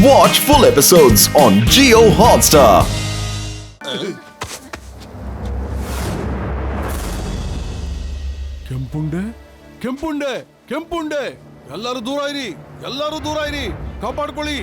Watch full episodes on Jio Hotstar. ಕೆಂಪುಂಡೆ ಕೆಂಪುಂಡೆ ಕೆಂಪುಂಡೆ ಎಲ್ಲರೂ ದೂರ ಇರಿ ಕಾಪಾಡ್ಕೊಳ್ಳಿ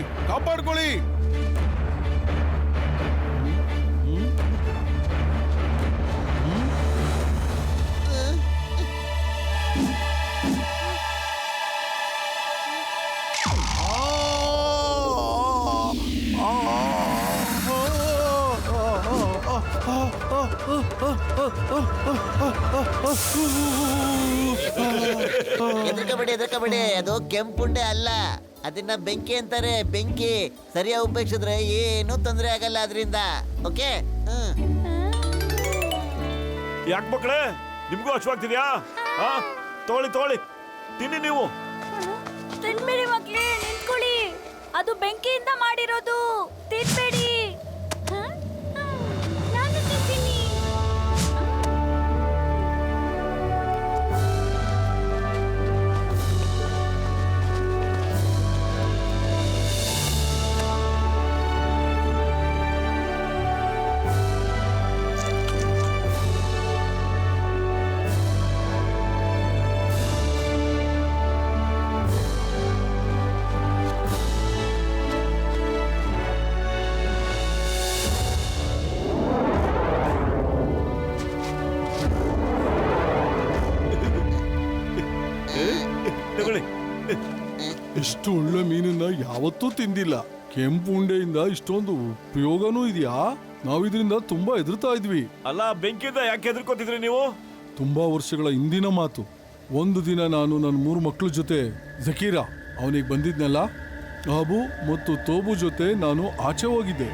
ಎದ್ರಕಬೇಡಿ ಅದು ಕೆಂಪುಂಡೆ ಅಲ್ಲ, ಅದನ್ನ ಬೆಂಕಿ ಅಂತಾರೆ. ಬೆಂಕಿ ಸರಿಯಾಗಿ ಉಪಯೋಗಿಸಿದ್ರೆ ಏನು ತೊಂದರೆ ಆಗಲ್ಲ ಅದರಿಂದ. ಓಕೆ. ಯಾಕೆ ಮಕ್ಕಳೇ, ನಿಮ್ಗೂ ಹಶ್ವಾಗ್ತಿದ್ಯಾ? ತೋಳಿ ತಿನ್ನಿ ನೀವು. ತಿನ್ಬೇಡಿ ಮಕ್ಳೇ, ನಿಂತ್ಕೊಳ್ಳಿ. ಅದು ಬೆಂಕಿಯಿಂದ ಮಾಡಿರೋದು, ತಿನ್ಬೇಡಿ. ನಾನು ತಿಂತೀನಿ. ಇಷ್ಟು ಒಳ್ಳೆ ಮೀನನ್ನ ಯಾವತ್ತೂ ತಿಂದಿಲ್ಲ. ಕೆಂಪು ಉಂಡೆಯಿಂದ ಇಷ್ಟೊಂದು ಉಪಯೋಗನೂ ಇದೆಯಾ? ನಾವಿದ್ರಿಂದ ತುಂಬಾ ಹೆದರ್ತಾ ಇದ್ವಿ. ಅಲ್ಲ, ಬೆಂಕಿಯಿಂದ ಯಾಕೆ ಹೆದರ್ಕೋತಿದ್ರಿ ನೀವು? ತುಂಬಾ ವರ್ಷಗಳ ಹಿಂದಿನ ಮಾತು. ಒಂದು ದಿನ ನಾನು ನನ್ನ 3 ಮಕ್ಕಳ ಜೊತೆ ಜಕೀರಾ ಅವನಿಗೆ ಬಂದಿದ್ನಲ್ಲ, ಅಬು ಮತ್ತು ತೋಬು ಜೊತೆ ನಾನು ಆಚೆ ಹೋಗಿದ್ದೆ.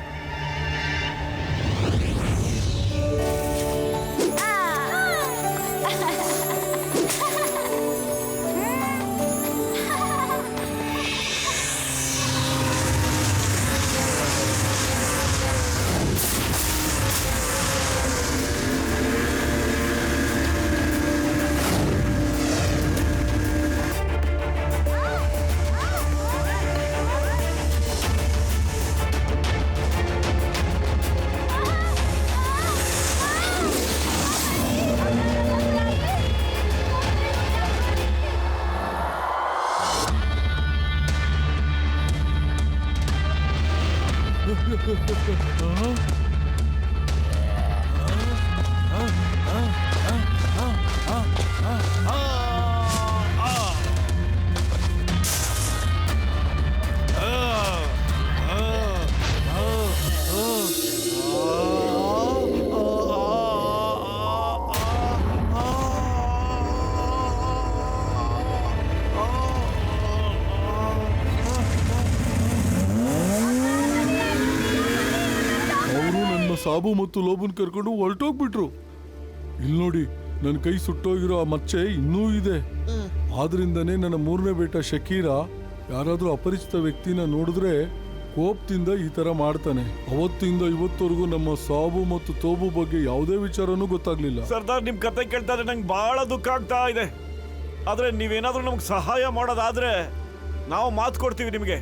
ಸಾಬು ಮತ್ತು ಲೋಬನ್ ಕರ್ಕೊಂಡು ಹೊರಟೋಗ್ಬಿಟ್ರು. ಇಲ್ಲಿ ನೋಡಿ, ನನ್ನ ಕೈ ಸುಟ್ಟೋಗಿರೋ ಆ ಮಚ್ಚೆ ಇನ್ನೂ ಇದೆ. ಆದ್ರಿಂದನೇ ನನ್ನ 3ನೇ ಬೇಟ ಶಕೀರಾ ಯಾರಾದ್ರೂ ಅಪರಿಚಿತ ವ್ಯಕ್ತಿನ ನೋಡಿದ್ರೆ ಕೋಪದಿಂದ ಈ ತರ ಮಾಡ್ತಾನೆ. ಅವತ್ತಿಂದ ಇವತ್ತವರೆಗೂ ನಮ್ಮ ಸಾಬು ಮತ್ತು ತೋಬು ಬಗ್ಗೆ ಯಾವುದೇ ವಿಚಾರನೂ ಗೊತ್ತಾಗ್ಲಿಲ್ಲ. ಸರ್ದಾರ್, ನಿಮ್ ಕತೆ ಕೇಳ್ತಾ ಇದ್ರೆ ನಂಗೆ ಬಹಳ ದುಃಖ ಆಗ್ತಾ ಇದೆ. ಆದ್ರೆ ನೀವೇನಾದ್ರೂ ನಮ್ಗೆ ಸಹಾಯ ಮಾಡೋದಾದ್ರೆ ನಾವು ಮಾತು ಕೊಡ್ತೀವಿ ನಿಮ್ಗೆ.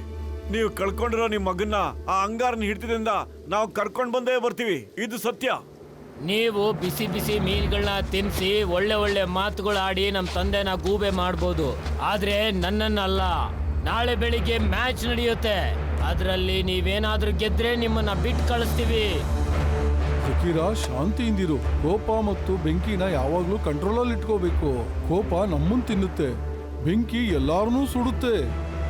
ನೀವು ಕಳ್ಕೊಂಡಿರೋ ನಿಮ್ ಮಗನ್ನ ಆ ಅಂಗಾರನ ಹಿಡ್ತಿದಿಂದ ನಾವು ಕರ್ಕೊಂಡ್ ಬಂದೇ ಬರ್ತೀವಿ. ಇದು ಸತ್ಯ. ನೀವು ಬಿಸಿ ಬಿಸಿ ಮೀನುಗಳನ್ನ ತಿನ್ನಿಸಿ ಒಳ್ಳೆ ಮಾತುಗಳು ಆಡಿ ನಮ್ಮ ತಂದೆನ ಗೂಬೆ ಮಾಡ್ಬೋದು, ಆದ್ರೆ ನನ್ನನ್ನಲ್ಲ. ನಾಳೆ ಬೆಳಿಗ್ಗೆ ಮ್ಯಾಚ್ ನಡೆಯುತ್ತೆ, ಅದರಲ್ಲಿ ನೀವೇನಾದ್ರೂ ಗೆದ್ರೆ ನಿಮ್ಮನ್ನ ಬಿಟ್ಟು ಕಳಿಸ್ತೀವಿ. ಶಕೀರಾ, ಶಾಂತಿಯಿಂದಿರು. ಕೋಪ ಮತ್ತು ಬೆಂಕಿನ ಯಾವಾಗ್ಲೂ ಕಂಟ್ರೋಲಲ್ಲಿ ಇಟ್ಕೋಬೇಕು. ಕೋಪ ನಮ್ಮನ್ನ ತಿನ್ನುತ್ತೆ, ಬೆಂಕಿ ಎಲ್ಲಾರನ್ನೂ ಸುಡುತ್ತೆ.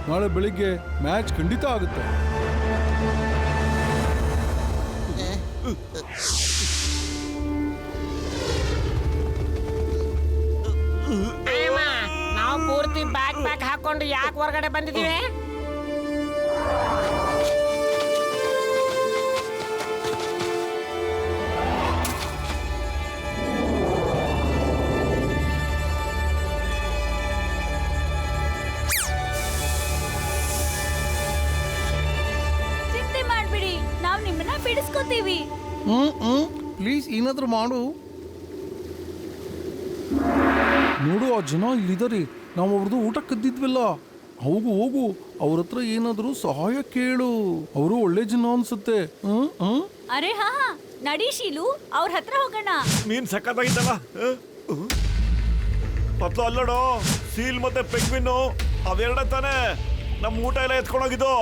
ನಾಳೆ ಬೆಳಿಗ್ಗೆ ಮ್ಯಾಚ್ ಖಂಡಿತ ಆಗುತ್ತೆ. ನಾವು ಪೂರ್ತಿ ಬ್ಯಾಗ್ ಹಾಕೊಂಡು ಯಾಕೆ ಹೊರಗಡೆ ಬಂದಿದ್ದೀವಿ? ಬಿಡಿಸ್ಕೋತೀವಿ. ಪ್ಲೀಸ್ ಏನಾದ್ರೂ ಮಾಡು. ನೋಡು, ಆ ಜನ ಇಲ್ಲಿದ್ದಾರೆ. ನಾವು ಅವ್ರದ್ದು ಊಟ ಕದ್ದಿದ್ವಲ್ಲ, ಹೋಗು ಹೋಗು, ಅವ್ರ ಹತ್ರ ಏನಾದರೂ ಸಹಾಯ ಕೇಳು. ಅವರು ಒಳ್ಳೆ ಜನ ಅನ್ಸುತ್ತೆ. ಅರೆ ಹಾ ಹಾ, ನಡಿ ಶೀಲು, ಅವ್ರ ಹತ್ರ ಹೋಗೋಣ. ಮೀನ್ ಸಕ್ಕತ್ತಾಗಿತ್ತಲ್ಲ. ಪತ್ಲು ಅಲ್ಲೋಡು, ಸೀಲ್ ಮತ್ತೆ ಪೆಂಗ್ವಿನ್ನು ಅವೆರಡ ತಾನೇ ನಮ್ಮ ಊಟ ಎಲ್ಲ ಎತ್ಕೊಂಡೋಗಿದ್ದು.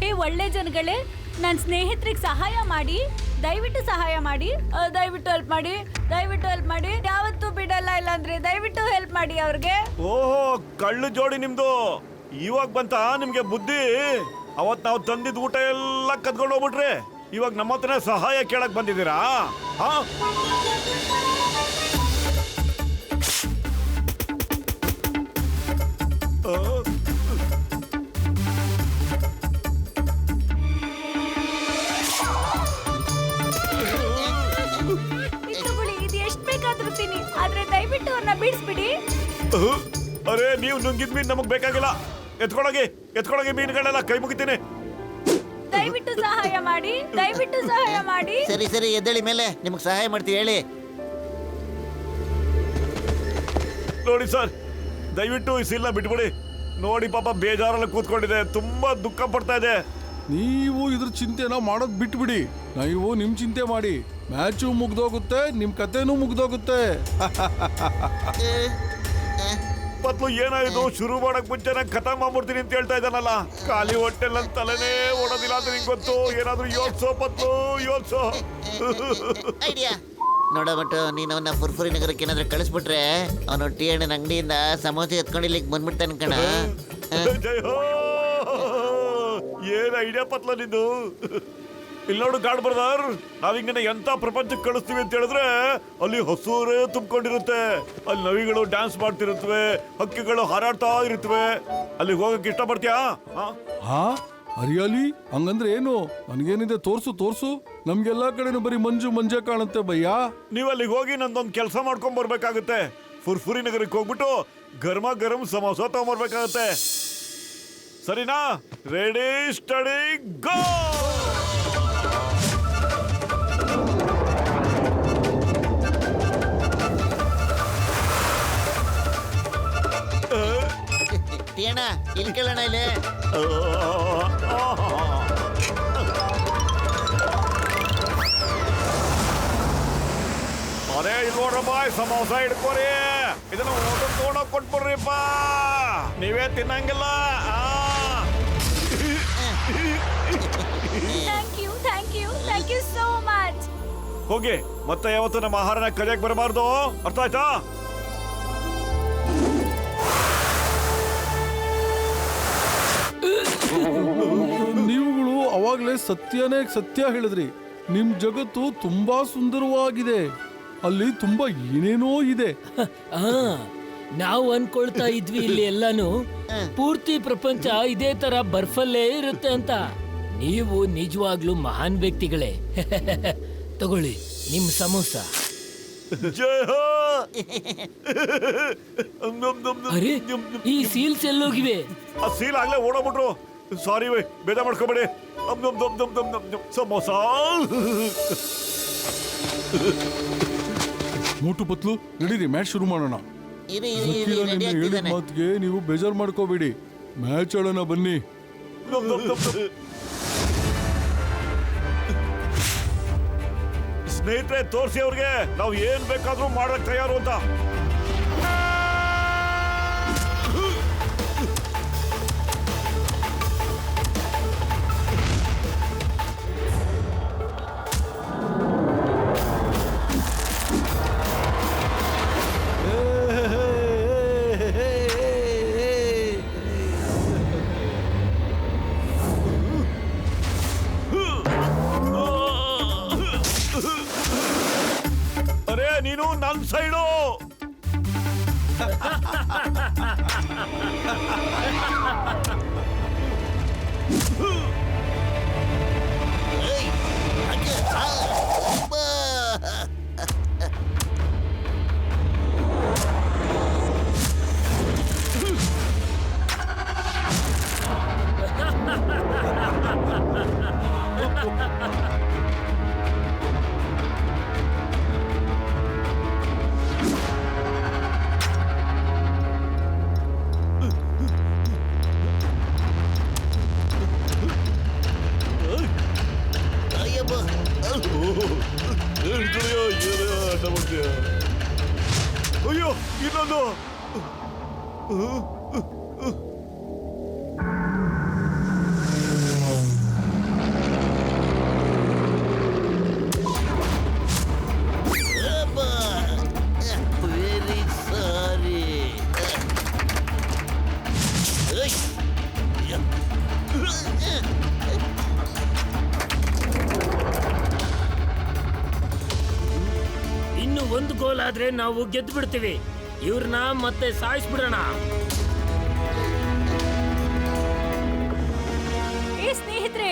ಏ ಒಳ್ಳೆ ಜನಗಳೇ, ನನ್ನ ಸ್ನೇಹಿತರಿಗೆ ಸಹಾಯ ಮಾಡಿ, ದಯವಿಟ್ಟು ಸಹಾಯ ಮಾಡಿ, ದಯವಿಟ್ಟು ಹೆಲ್ಪ್ ಮಾಡಿ, ದಯವಿಟ್ಟು ಹೆಲ್ಪ್ ಮಾಡಿ. ಯಾವತ್ತೂ ಬಿಡಲ್ಲ, ಇಲ್ಲಾಂದ್ರೆ ದಯವಿಟ್ಟು ಹೆಲ್ಪ್ ಮಾಡಿ ಅವ್ರಿಗೆ. ಓಹೋ, ಕಳ್ಳು ಜೋಡಿ ನಿಮ್ದು. ಇವಾಗ ಬಂತ ನಿಮ್ಗೆ ಬುದ್ಧಿ? ಅವತ್ ನಾವು ತಂದಿದ್ ಊಟ ಎಲ್ಲ ಕದ್ಕೊಂಡು ಹೋಗ್ಬಿಟ್ರಿ. ಇವಾಗ ನಮ್ಮ ಹತ್ರನೇ ಸಹಾಯ ಕೇಳಕ್ ಬಂದಿದ್ದೀರಾ? ಹಾ, ಇದ್ ತಗೊಳ್ಳಿ, ಇದು ಎಷ್ಟು ಬೇಕಾದ್ರೂ ತಿನ್ನಿ, ಆದ್ರೆ ದಯವಿಟ್ಟು ಅವ್ರನ್ನ ಬಿಡಿಸ್ಬಿಡಿ. ಅರೆ ನೀವು ನುಂಗಿದ್ ಮೀನ್ ನಮಗ್ ಬೇಕಾಗಿಲ್ಲ. ಎತ್ಕೊಳಗಿ ಮೀನುಗಳೆಲ್ಲ ಕೈ ಮುಗಿತೀನಿ. ದಯವಿಟ್ಟು ಸಹಾಯ ಮಾಡಿ, ದಯವಿಟ್ಟು ಸಹಾಯ ಮಾಡಿ. ಸರಿ ಸರಿ, ಎದ್ದೇಳಿ ಮೇಲೆ, ನಿಮ್ಗೆ ಸಹಾಯ ಮಾಡ್ತೀವಿ, ಹೇಳಿ. ನೋಡಿ ಸರ್, ದಯವಿಟ್ಟು ಈ ಸೀಲ್ನ ಬಿಟ್ಬಿಡಿ. ನೋಡಿ ಪಾಪ ಬೇಜಾರಲ್ಲಿ ಕೂತ್ಕೊಂಡಿದೆ, ತುಂಬಾ ದುಃಖ ಪಡ್ತಾ ಇದೆ. ನೀವು ಇದ್ರ ಚಿಂತೆನ ಮಾಡೋದ್ ಬಿಟ್ಬಿಡಿ, ನೀವು ನಿಮ್ ಚಿಂತೆ ಮಾಡಿ. ಮ್ಯಾಚು ಮುಗ್ದೋಗುತ್ತೆ, ನಿಮ್ ಕತೆನೂ ಮುಗ್ದೋಗುತ್ತೆ. ಪತ್ಲು ಏನಾಯ್ತು? ಶುರು ಮಾಡಕ್ ಮುಂಚೆ ನಾನು ಕಥಾ ಮಾಡ್ಬಿಡ್ತೀನಿ ಅಂತ ಹೇಳ್ತಾ ಇದ್ದಾನಲ್ಲ. ಖಾಲಿ ಹೊಟ್ಟೆ ನನ್ನ ತಲೆನೇ ಓಡೋದಿಲ್ಲ ಅಂತ ನಿಂಗೆ ಗೊತ್ತು. ಏನಾದ್ರೂ ಯೋಚ್ಸೋ ಪತ್ಲು, ಯೋಚ್ಸೋ. ಐಡಿಯಾ ನೋಡ ಬಟ್ಟು, ನೀನು ಅವನ್ನ ಫುರ್ಫುರಿ ನಗರಕ್ಕೆ ಏನಾದ್ರೂ ಕಳಿಸ್ಬಿಟ್ರೆ ಅವನು ಟೀ ಹಣ್ಣಿನ ಅಂಗಡಿಯಿಂದ ಸಮೋಸೆ ಎತ್ಕೊಂಡು ಇಲ್ಲಿಗೆ ಬಂದ್ಬಿಡ್ತಾನೆ ಕಣ. ಜೈ ಹೋ, ಏನ್ ಐಡಿಯಾ ಪತ್ಲ ನಿಂದು. ಇಲ್ಲಿ ನೋಡು ಗಾಡ್ ಬ್ರದರ್, ನಾವಿಂಗನೆ ಎಂತ ಪ್ರಪಂಚಕ್ಕೆ ಕಳಿಸ್ತೀವಿ ಅಂತ ಹೇಳಿದ್ರೆ ಅಲ್ಲಿ ಹಸೂರೇ ತುಂಬಿಕೊಂಡಿರುತ್ತೆ. ಅಲ್ಲಿ ನವಿಗಳು ಡ್ಯಾನ್ಸ್ ಮಾಡ್ತಿರುತ್ತವೆ, ಹಕ್ಕಿಗಳು ಹಾರಾಡ್ತಾ ಇರುತ್ತವೆ. ಅಲ್ಲಿಗೆ ಹೋಗಕ್ಕೆ ಇಷ್ಟಪಡ್ತೀಯಾ? ಹಾ ಹರಿಯಾಲಿ, ಹಂಗಂದ್ರೆ ಏನು? ನನ್ಗೇನಿದೆ ತೋರ್ಸು ತೋರ್ಸು. ನಮ್ಗೆಲ್ಲಾ ಕಡೆನೂ ಬರೀ ಮಂಜೆ ಕಾಣುತ್ತೆ ಭಯ್ಯ. ನೀವು ಅಲ್ಲಿಗೆ ಹೋಗಿ ನಂದೊಂದು ಕೆಲಸ ಮಾಡ್ಕೊಂಡ್ ಬರ್ಬೇಕಾಗುತ್ತೆ. ಫುರ್ಫುರಿ ನಗರಕ್ಕೆ ಹೋಗ್ಬಿಟ್ಟು ಗರಂ ಸಮೋಸ ತಗೊಂಡ್ಬರ್ಬೇಕಾಗತ್ತೆ. ಸರಿನಾ? ರೆಡಿ ಸ್ಟಡಿ ಗೋ. ಟೀ ಅಣ್ಣ ಇಲ್ಲಿ ಕೇಳೋಣ ಇಲ್ಲಿ. ಅರೇ ಇಲ್ಲಿ ನೋಡ್ರಪ್ಪ, ಸಮೋಸ ಹಿಡ್ಕೋರಿ. ಇದನ್ನ ಊಟ ತಗೊಂಡೋಗಿ ಕೊಟ್ಬಿಡ್ರಿಪ್ಪ, ನೀವೇ ತಿನ್ನಂಗಿಲ್ಲ. Thank you so much. ಹೋಗಿ ಮತ್ತೆ ಯಾವತ್ತು ನಮ್ಮ ಆಹಾರನ ಕಲಿಯಕ್ ಬರಬಾರ್ದು, ಅರ್ಥ ಆಯ್ತಾ? ನೀವುಗಳು ಅವಾಗ್ಲೇ ಸತ್ಯ ಹೇಳಿದ್ರಿ. ನಿಮ್ ಜಗತ್ತು ತುಂಬಾ ಸುಂದರವಾಗಿದೆ, ಅಲ್ಲಿ ತುಂಬಾ ಏನೇನೋ ಇದೆ. ನಾವು ಅನ್ಕೊಳ್ತಾ ಇದ್ವಿ ಇಲ್ಲಿ ಎಲ್ಲಾನು ಪೂರ್ತಿ ಪ್ರಪಂಚ ಇದೇ ತರ ಬರ್ಫಲ್ಲೇ ಇರುತ್ತೆ ಅಂತ. ನೀವು ನಿಜವಾಗ್ಲೂ ಮಹಾನ್ ವ್ಯಕ್ತಿಗಳೇ. ತಗೊಳ್ಳಿ ನಿಮ್ ಸಮೋಸ. ಜೈ ಹೋ. ಅರೆ ಈ ಸೀಲ್ಸ್ ಎಲ್ಲೋಗಿವೆ? ಆ ಸೀಲ್ ಆಗ್ಲೇ ಓಡೋಗ್ಬಿಟ್ರು. ಸಾರಿ ಬೇಜಾರ್ ಮಾಡ್ಕೋಬೇಡಿ. ಸಮೋಸ. ಮೋಟು ಪತ್ಲು, ನಡೀರಿ ಮ್ಯಾಚ್ ಶುರು ಮಾಡೋಣ. ಹೇಳಿದ ಮಾತಿಗೆ ನೀವು ಬೇಜಾರು ಮಾಡ್ಕೋಬೇಡಿ, ಮ್ಯಾಚ್ ಆಡೋಣ ಬನ್ನಿ. ಸ್ನೇಹಿತರೆ, ತೋರಿಸಿ ಅವ್ರಿಗೆ ನಾವು ಏನ್ ಬೇಕಾದ್ರೂ ಮಾಡಕ್ ತಯಾರು ಅಂತ. ಅರೇ ನೀನು ನನ್ನ ಸೈಡು. ಇನ್ನೊಂದು ವೆರಿ ಸಾರಿ. ಇನ್ನು ಒಂದು ಗೋಲ್ ಆದ್ರೆ ನಾವು ಗೆದ್ದು ಬಿಡ್ತೀವಿ. ಇವ್ರನ್ನ ಮತ್ತೆ ಸಾಯಿಸ್ಬಿಡೋಣ. ಏ ಸ್ನೇಹಿತರೆ,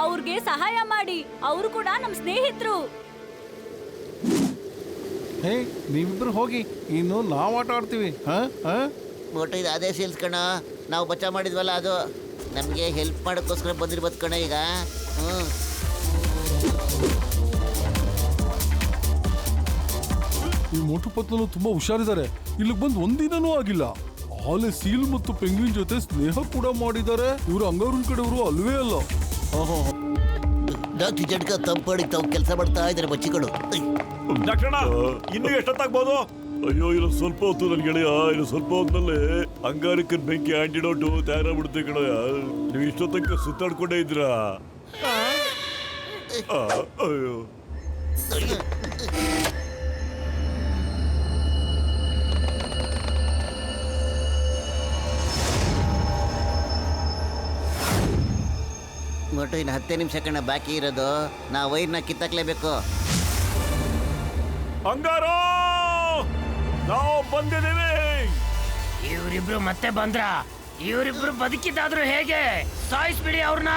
ಅವ್ರಿಗೆ ಸಹಾಯ ಮಾಡಿ. ಅವರು ಕೂಡ ನಮ್ ಸ್ನೇಹಿತರು. ಹೇ ನೀವಿಬ್ರು ಹೋಗಿ, ಇನ್ನು ನಾವು ಆಟ ಆಡ್ತೀವಿ. ಮೋಟು ಇದು ಅದೇ ಸೇಲ್ಸ್ ಕಣ, ನಾವು ಬಚಾವ್ ಮಾಡಿದ್ವಲ್ಲ ಅದು. ನಮಗೆ ಹೆಲ್ಪ್ ಮಾಡೋಕ್ಕೋಸ್ಕರ ಬಂದಿರ್ಬೋದು ಕಣ ಈಗ. ಈ ಮೋಟು ಪತ್ಲನು ತುಂಬಾ ಹುಷಾರಿದ್ದಾರೆ. ಇಲ್ಲಿಗೆ ಬಂದು ಒಂದಿನನೂ ಆಗಿಲ್ಲ. ಆಲೆ ಸೀಲ್ ಮತ್ತು ಪೆಂಗ್ವಿನ್ ಜೊತೆ ಸ್ನೇಹ ಕೂಡ ಮಾಡಿದ್ದಾರೆ. ಇವರು ಅಂಗಾರನ್ ಕಡೆಯವರು ಅಲ್ವೇ ಅಲ್ಲ. ಡಾಕ್ಟರ್ ಜಡ್ಕ ತಂಪಾಡಿ ತಾವು ಕೆಲಸ ಮಾಡ್ತಾ ಇದ್ದಾರೆ ಬಚ್ಚಿಗಳು. ಡಾಕ್ಟರ್ಣ, ಇನ್ನು ಎಷ್ಟೊತ್ತಾಗ್ಬೋದು? ಅಯ್ಯೋ ಇನ್ನು ಸ್ವಲ್ಪ ಹೊತ್ತು ನನ್ ಗೆಳೆಯ, ಇನ್ನು ಸ್ವಲ್ಪ ಹೊತ್ತಲ್ಲೇ ಅಂಗಾರಕ್ಕನ್ ಬೆಂಕಿ ಆಂಟಿಡೋಟು ತಯಾರಾಗ್ಬಿಡುತ್ತೆ ಕಣಯ್ಯ. ನೀವು ಇಷ್ಟೋ ತನಕ ಸುತ್ತಾಡ್ಕೊಂಡೇ ಇದ್ರಾ? ಅಯ್ಯೋ ಮೋಟು ಇನ್ನು 10 ನಿಮಿಷ ಕಣ ಬಾಕಿ ಇರೋದು. ನಾವು ವೈರ್ನ ಕಿತ್ತಾಕ್ಲೇಬೇಕು. ಅಂಗಾರ, ನಾವು ಬಂದಿದ್ದೀವಿ. ಇವರಿಬ್ರು ಮತ್ತೆ ಬಂದ್ರ? ಇವರಿಬ್ರು ಬದುಕಿದ್ದಾದ್ರು ಹೇಗೆ? ಸಾಯಿಸ್ಬಿಡಿ ಅವ್ರನ್ನ.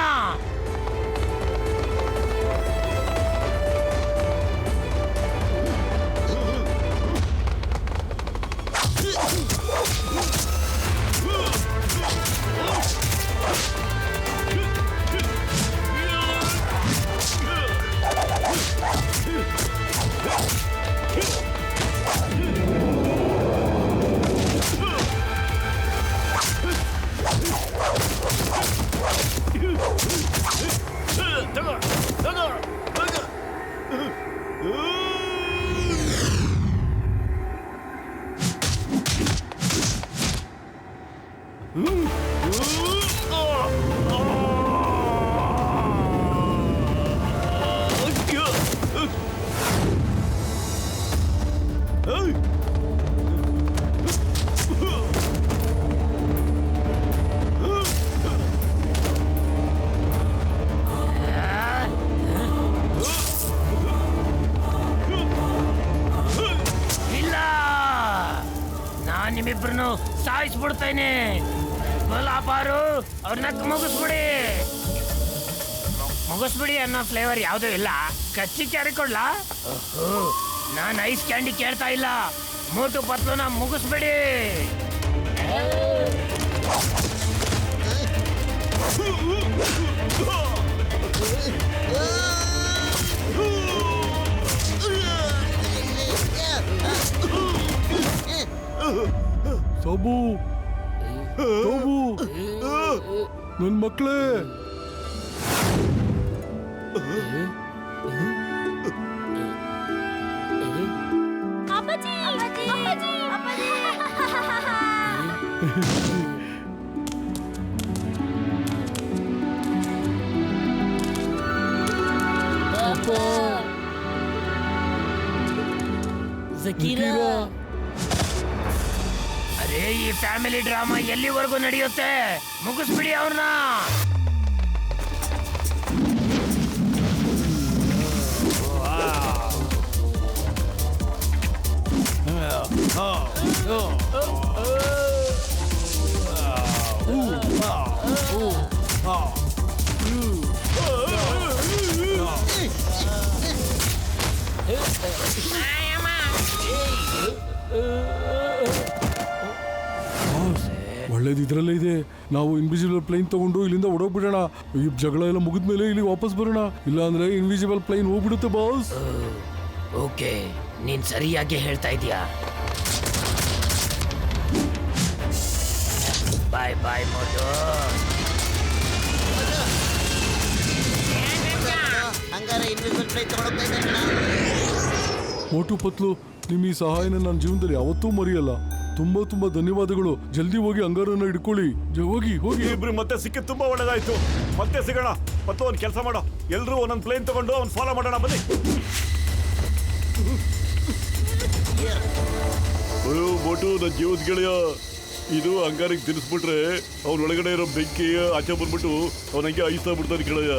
ನಿಮ್ಮಿಬ್ರು ಸಾಯಿಸ್ಬಿಡ್ತೇನೆ. ಗೋಲಾಪಾರು ಅವ್ರನ್ನ ಮುಗಿಸ್ಬಿಡಿ ಅನ್ನೋ ಫ್ಲೇವರ್ ಯಾವುದೂ ಇಲ್ಲ. ಕಚ್ಚಿ ಕ್ಯಾರಿ ಕೊಡ್ಲಾ? ನಾನು ಐಸ್ ಕ್ಯಾಂಡಿ ಕೇಳ್ತಾ ಇಲ್ಲ. ಮೋಟು ಪತ್ಲುನ ಮುಗಿಸ್ಬಿಡಿ. ಸಾಬು, ಸಾಬು, ನನ್ ಮಕ್ಳೇ. ಅಪ್ಪಾಜಿ, ಅಪ್ಪಾಜಿ, ಅಪ್ಪಾಜಿ. ಝಕೀರಾ, ಅರೇ ಈ ಫ್ಯಾಮಿಲಿ ಡ್ರಾಮಾ ಎಲ್ಲಿವರೆಗೂ ನಡೆಯುತ್ತೆ? ಮುಗಿಸ್ಬಿಡಿ ಅವ್ರನ್ನ. ಒಳ್ಳೇದು ಇದ್ರಲ್ಲೇ ಇದೆ. ನಾವು ಇನ್ವಿಸಿಬಲ್ ಪ್ಲೇನ್ ತಗೊಂಡು ಇಲ್ಲಿಂದ ಓಡೋಗ್ಬಿಡೋಣ. ಈ ಜಗಳ ಎಲ್ಲ ಮುಗಿದ್ಮೇಲೆ ಇಲ್ಲಿ ವಾಪಸ್ ಬರೋಣ. ಇಲ್ಲ ಅಂದ್ರೆ ಇನ್ವಿಸಿಬಲ್ ಪ್ಲೇನ್ ಹೋಗ್ಬಿಡುತ್ತೆ ಬಾಸ್. ಓಕೆ, ನೀನ್ ಸರಿಯಾಗಿ ಹೇಳ್ತಾ ಇದೀಯಾ. ಬಾಯ್ ಬಾಯ್ ಮೋಟು. ಹಂಗಾರೆ ಇನ್ವಿಸಿಬಲ್ ಪ್ಲೇನ್ ತಗೊಂಡೋಗ್ತಾ ಇದ್ದಾರೆ. ಮೋಟು ಪತ್ಲು ನಿಮ್ಮ ಈ ಸಹಾಯನ ನನ್ನ ಜೀವನದಲ್ಲಿ ಯಾವತ್ತೂ ಮರೆಯಲ್ಲ. ತುಂಬಾ ತುಂಬಾ ಧನ್ಯವಾದಗಳು. ಜಲ್ದಿ ಹೋಗಿ ಅಂಗಾರನ್ನ ಹಿಡ್ಕೊಳ್ಳಿ. ಹೋಗಿ ಹೋಗಿ. ಇಬ್ರು ಮತ್ತೆ ಸಿಕ್ಕಿದ್ ತುಂಬಾ ಒಳ್ಳೇದಾಯ್ತು. ಮತ್ತೆ ಸಿಗೋಣ. ಮತ್ತು ಒಂದು ಕೆಲಸ ಮಾಡೋ, ಎಲ್ರೂ ಒಂದೊಂದು ಪ್ಲೇನ್ ತಗೊಂಡು ಅವ್ನು ಫಾಲೋ ಮಾಡೋಣ ಬನ್ನಿ. ಅಯ್ಯೋ ಮೋಟು, ನನ್ನ ಜೀವದ ಗೆಳೆಯ, ಇದು ಅಂಗಾರಿಗೆ ತಿನ್ನಿಸ್ಬಿಟ್ರೆ ಅವ್ನ ಒಳಗಡೆ ಇರೋ ಬೆಂಕಿ ಆಚೆ ಬಂದ್ಬಿಟ್ಟು ಅವನಿಗೆ ಐಸ್ತಾ ಬಿಡ್ತಾನೆ ಗೆಳೆಯ.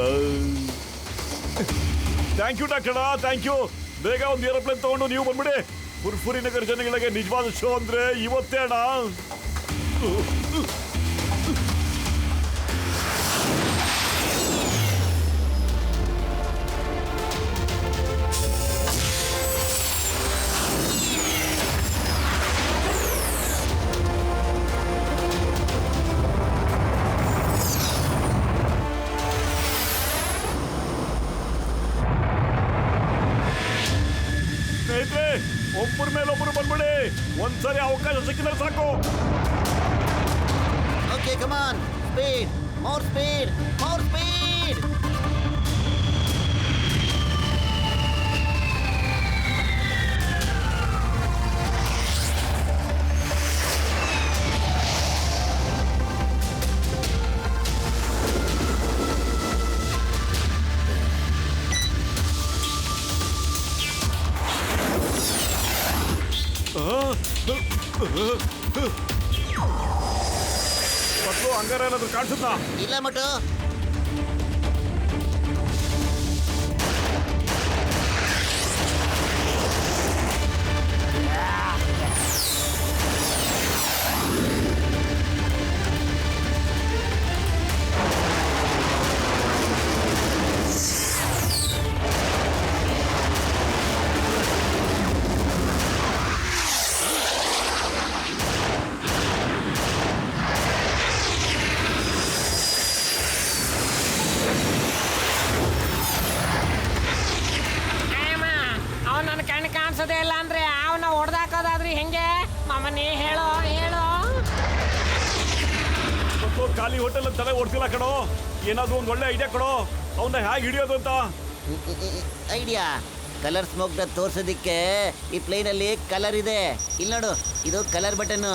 Thank you doctor, thank you. ಬೇಗ ಒಂದು ಏರೋಪ್ಲೇನ್ ತಗೊಂಡು ನೀವು ಬಂದ್ಬಿಡಿ. ಫುರ್ಫುರಿ ನಗರ ಜನಗಳಿಗೆ ನಿಜವಾದ ಶೋ ಅಂದ್ರೆ ಇವತ್ತೇ ಅಣ್ಣ. ಸ್ನೇಹಿತರೆ, ಒಬ್ಬರ ಮೇಲೆ ಒಬ್ಬರು ಬಂದ್ಬಿಡಿ. ಒಂದ್ಸರಿ ಅವಕಾಶ ಸಿಕ್ಕಿದ್ರೆ ಸಾಕು. Okay, come on, speed, more speed, more speed. ಮತ್ತು ಅಂಗಾರ ಏನಾದ್ರು ಕಾಣಿಸುತ್ತಾ? ಇಲ್ಲ ಮೋಟು. ಅವ್ನು ನನ್ನ ಕಣ್ಣು ಕಾಣಿಸೋದೇ ಇಲ್ಲ ಅಂದ್ರೆ ಅವನ ಹೊಡೆದಾಕೋದಾದ್ರಿ ಹೆಂಗೆ? ಮಾಮನಿ ಹೇಳೋ ಹೇಳೋ. ಮತ್ತು ಖಾಲಿ ಹೋಟೆಲ್ ತಲೆ ಓಡ್ತಿಲ್ಲ ಕಣೋ. ಏನಾದ್ರು ಒಂದು ಒಳ್ಳೆ ಐಡಿಯಾ ಕೊಡೋ, ಅವನ್ನ ಹೇಗೆ ಹಿಡಿಯೋದು ಅಂತ. ಐಡಿಯಾ ಕಲರ್ ಸ್ಮೋಕ್ ತೋರ್ಸೋದಿಕ್ಕೆ ಈ ಪ್ಲೇನಲ್ಲಿ ಕಲರ್ ಇದೆ. ಇಲ್ಲಿ ನೋಡು, ಇದು colour button.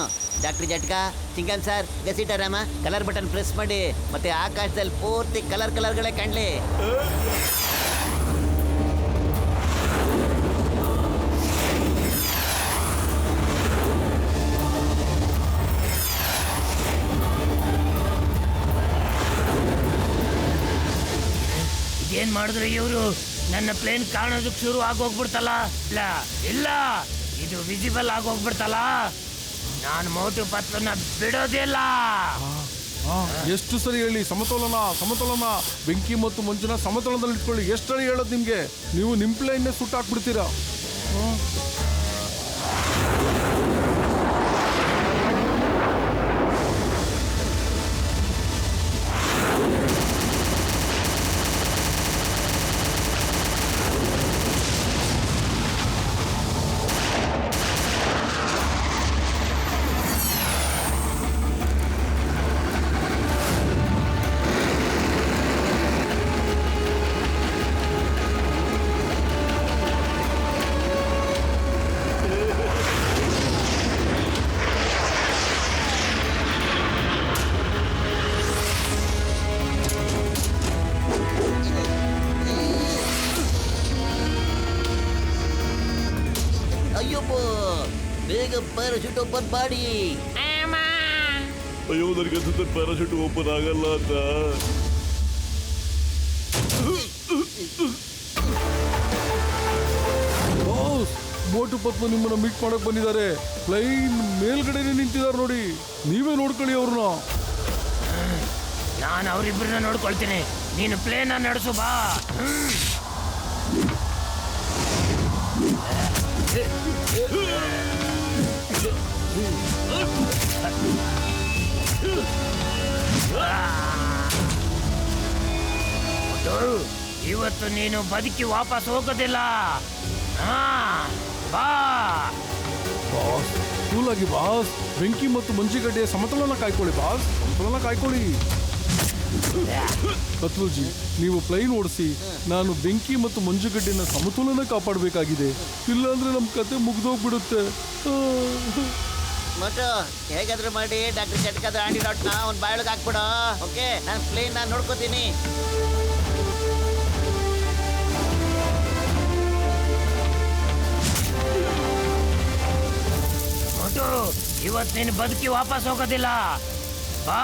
Doctor Jhatka, Chingan sir, ಗಸಿಟಾರಾಮ, ಕಲರ್ ಬಟನ್ ಪ್ರೆಸ್ ಮಾಡಿ ಮತ್ತೆ ಆಕಾಶದಲ್ಲಿ ಪೂರ್ತಿ ಕಲರ್ಗಳೇ ಕಾಣ್ಲಿ. ಏನ್ ಮಾಡಿದ್ರು ಇವರು? ನನ್ನ ಪ್ಲೇನ್ ಕಾಣೋದಕ್ಕೆ ಶುರು ಆಗೋಗ್ಬಿಡ್ತಲ್ಲ. ಇಲ್ಲ ಇಲ್ಲ, ಇದು ವಿಸಿಬಲ್ ಆಗೋಗ್ಬಿಡ್ತಲ್ಲ. ನಾನು ಮೋಟು ಪತ್ಲನ್ನ ಬಿಡೋದಿಲ್ಲ. ಎಷ್ಟು ಸರಿ ಹೇಳಿ ಸಮತೋಲನ ಸಮತೋಲನ. ಬೆಂಕಿ ಮತ್ತು ಮಂಜುನ ಸಮತೋಲನದಲ್ಲಿ ಇಟ್ಕೊಳ್ಳಿ. ಎಷ್ಟು ಸರಿ ಹೇಳೋದು ನಿಮ್ಗೆ? ನೀವು ನಿಮ್ ಪ್ಲೇನ್ನೇ ಸುಟ್ಟಾಕ್ಬಿಡ್ತೀರಾ. ಅಯ್ಯಪ್ಪ, ಬೇಗ ಪ್ಯಾರಾಶೂಟ್ ಓಪನ್ ಮಾಡಿ. ಅಯ್ಯೋ, ನನಗೆ ಅನ್ಸುತ್ತೆ ಪ್ಯಾರಾಶೂಟ್ ಓಪನ್ ಆಗಲ್ಲ ಅಂತ. ಮೋಟು ಪತ್ಲು ನಿಮ್ಮನ್ನ ಮೀಟ್ ಮಾಡಕ್ ಬಂದಿದ್ದಾರೆ. ಪ್ಲೈನ್ ಮೇಲ್ಗಡೆನೆ ನಿಂತಿದ್ದಾರೆ ನೋಡಿ. ನೀವೇ ನೋಡ್ಕೊಳ್ಳಿ ಅವ್ರನ್ನ. ನಾನು ಅವರಿಬ್ಬರನ್ನ ನೋಡ್ಕೊಳ್ತೀನಿ, ನೀನು ಪ್ಲೇನ್ ನಡೆಸು ಬಾ. ಇವತ್ತು ನೀನು ಬದುಕಿ ವಾಪಸ್ ಹೋಗೋದಿಲ್ಲ. ಬಾ ಬಾಸ್, ಕೂಲ್ ಆಗಿ ಬಾಸ್. ಬೆಂಕಿ ಮತ್ತು ಮಂಜಿಗಡ್ಡೆಯ ಸಮತೋಲನ ಕಾಯ್ಕೊಳ್ಳಿ ಬಾಸ್, ಸಮತೋಲನ ಕಾಯ್ಕೊಳ್ಳಿ. ಪತ್ಲೂಜಿ, ನೀವು ಪ್ಲೈನ್ ಓಡಿಸಿ, ನಾನು ಬೆಂಕಿ ಮತ್ತು ಮಂಜುಗಡ್ಡೆನ ಸಮತೋಲನ ಕಾಪಾಡಬೇಕಾಗಿದೆ. ಇಲ್ಲಾಂದ್ರೆ ನಮ್ಮ ಕತೆ ಮುಗ್ದೋಗ್ಬಿಡುತ್ತೆ. ಮೋಟು ಹೇಗಾದ್ರೂ ಮಾಡಿ ಡಾಕ್ಟರ್ ಜಟ್ಕಾದ ಆಂಟಿಡಾಟ್ನ ಅವ್ನ ಬಾಯೊಳಗೆ ಹಾಕ್ಬಿಡು. ಓಕೆ, ನಾನು ಪ್ಲೇನ್ ನಾನು ನೋಡ್ಕೋತೀನಿ. ಇವತ್ತು ನೀನು ಬದುಕಿ ವಾಪಸ್ ಹೋಗೋದಿಲ್ಲ. ಬಾ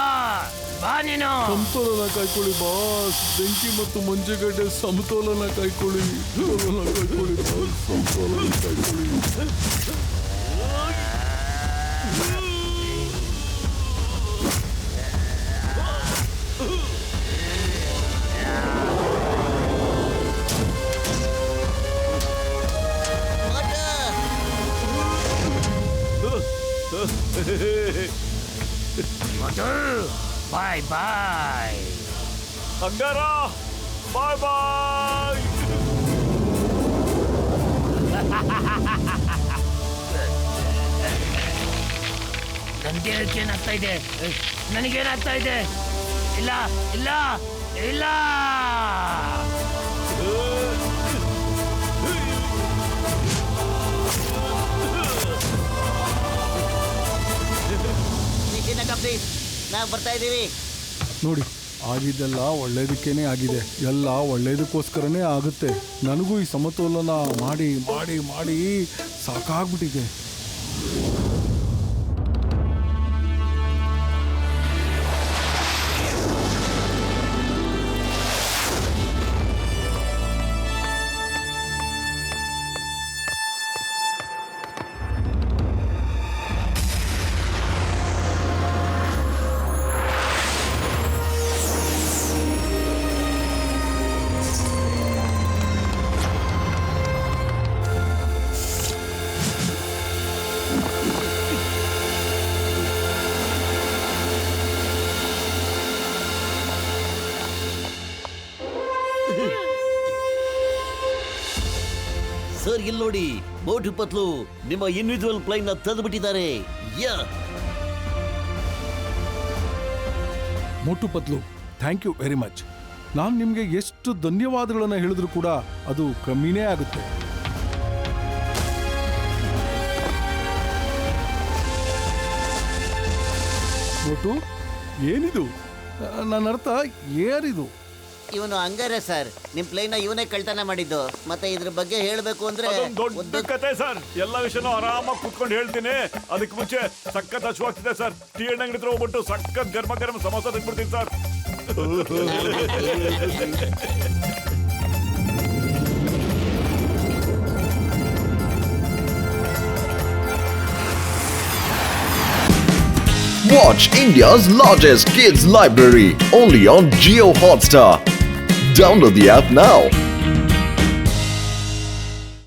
ಬಾ ನೀನು. ಸಮತೋಲನ ಕಾಯ್ಕೊಳ್ಳಿ ಬಾಸ್. ಬೆಂಕಿ ಮತ್ತು ಮಂಜುಗಡ್ಡೆ ಸಮತೋಲನ ಕಾಯ್ಕೊಳ್ಳಿ. ಸಮತೋಲನ ಕಾಯ್ಕೊಳ್ಳಿ. ಬಾಯ್ ಬಾಯ್ ಅಂಗಾರ, ಬಾಯ್ ಬಾಯ್. ನನ್ನ ದೇಹಕ್ಕೆ ಏನಾಗ್ತಾ ಇದೆ? ನನಗೇನಾಗ್ತಾ ಇದೆ? ಇಲ್ಲ ಇಲ್ಲ ಇಲ್ಲ. ಕಂಪ್ಲೀಟ್, ನಾವು ಬರ್ತಾ ಇದ್ದೀವಿ. ನೋಡಿ, ಆಗಿದ್ದೆಲ್ಲ ಒಳ್ಳೇದಕ್ಕೇನೆ ಆಗಿದೆ. ಎಲ್ಲ ಒಳ್ಳೇದಕ್ಕೋಸ್ಕರನೇ ಆಗುತ್ತೆ. ನನಗೂ ಈ ಸಮತೋಲನ ಮಾಡಿ ಮಾಡಿ ಮಾಡಿ ಸಾಕಾಗ್ಬಿಟ್ಟಿದೆ. ಸರ್, ಇಲ್ಲಿ ನೋಡಿ, ಮೋಟು ಪತ್ಲು ನಿಮ್ಮ ಇನ್ವಿಜುವಲ್ ಪ್ಲೈನ್ ನ ತಂದು ಬಿಟ್ಟಿದ್ದಾರೆ. ಮೋಟು ಪತ್ಲು, ಥ್ಯಾಂಕ್ ಯು ವೆರಿ ಮಚ್. ನಾನು ನಿಮಗೆ ಎಷ್ಟು ಧನ್ಯವಾದಗಳನ್ನು ಹೇಳಿದ್ರು ಕೂಡ ಅದು ಕಮ್ಮಿನೇ ಆಗುತ್ತೆ. ಮೋಟು, ಏನಿದು? ನನ್ನ ಅರ್ಥ ಏರಿದು? ಇವನು ಹಂಗಾರೆ ಸರ್, ನಿಮ್ ಪ್ಲೇನ್ ಇವನೇ ಕಳ್ತನ ಮಾಡಿದ್ದು. ಮತ್ತೆ ಇದ್ರ ಬಗ್ಗೆ ಹೇಳ್ಬೇಕು ಅಂದ್ರೆ ದೊಡ್ಡ ಕತೆ ಸರ್. ಎಲ್ಲ ವಿಷಯನೂ ಆರಾಮಾಗಿ ಕುತ್ಕೊಂಡು ಹೇಳ್ತೀನಿ. ಅದಕ್ಕೆ ಮುಂಚೆ ಸಖತ್ ಹಸುವಾಗ್ತಿದೆ ಸರ್. ಟೀ ಅಂಗಡಿ ಹತ್ರ ಹೋಗ್ಬಿಟ್ಟು ಸಖತ್ ಗರ್ಮ ಗರಂ ಸಮೋಸ ತೆಗ್ಬಿಡ್ತೀನಿ sir. Watch India's largest kids library only on Jio Hotstar. Download the app now.